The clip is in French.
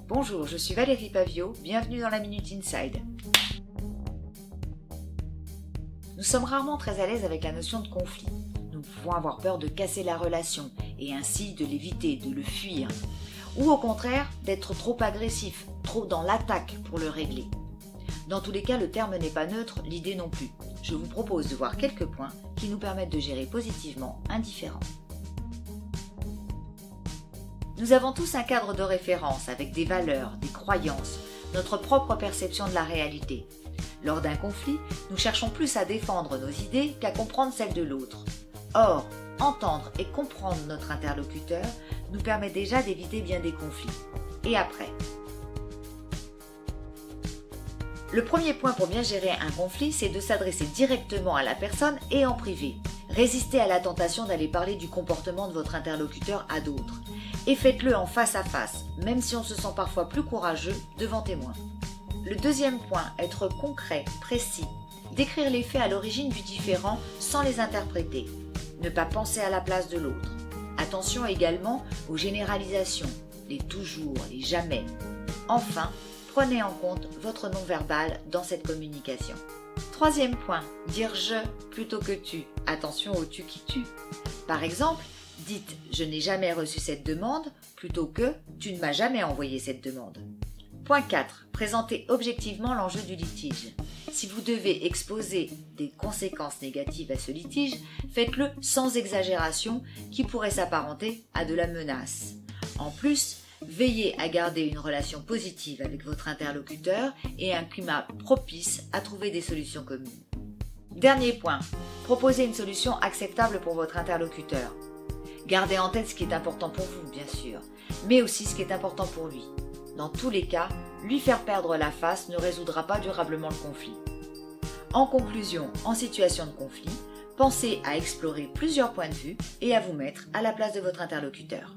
Bonjour, je suis Valérie Pavio, bienvenue dans la Minute Inside. Nous sommes rarement très à l'aise avec la notion de conflit. Nous pouvons avoir peur de casser la relation et ainsi de l'éviter, de le fuir. Ou au contraire, d'être trop agressif, trop dans l'attaque pour le régler. Dans tous les cas, le terme n'est pas neutre, l'idée non plus. Je vous propose de voir quelques points qui nous permettent de gérer positivement un différend. Nous avons tous un cadre de référence avec des valeurs, des croyances, notre propre perception de la réalité. Lors d'un conflit, nous cherchons plus à défendre nos idées qu'à comprendre celles de l'autre. Or, entendre et comprendre notre interlocuteur nous permet déjà d'éviter bien des conflits. Et après ? Le premier point pour bien gérer un conflit, c'est de s'adresser directement à la personne et en privé. Résistez à la tentation d'aller parler du comportement de votre interlocuteur à d'autres. Et faites-le en face à face, même si on se sent parfois plus courageux devant témoin. Le deuxième point, être concret, précis. Décrire les faits à l'origine du différend sans les interpréter. Ne pas penser à la place de l'autre. Attention également aux généralisations, les toujours, les jamais. Enfin, prenez en compte votre non-verbal dans cette communication. Troisième point, dire je plutôt que tu. Attention au tu qui tue. Par exemple, dites « je n'ai jamais reçu cette demande » plutôt que « tu ne m'as jamais envoyé cette demande ». Point 4. Présentez objectivement l'enjeu du litige. Si vous devez exposer des conséquences négatives à ce litige, faites-le sans exagération qui pourrait s'apparenter à de la menace. En plus, veillez à garder une relation positive avec votre interlocuteur et un climat propice à trouver des solutions communes. Dernier point, proposez une solution acceptable pour votre interlocuteur. Gardez en tête ce qui est important pour vous, bien sûr, mais aussi ce qui est important pour lui. Dans tous les cas, lui faire perdre la face ne résoudra pas durablement le conflit. En conclusion, en situation de conflit, pensez à explorer plusieurs points de vue et à vous mettre à la place de votre interlocuteur.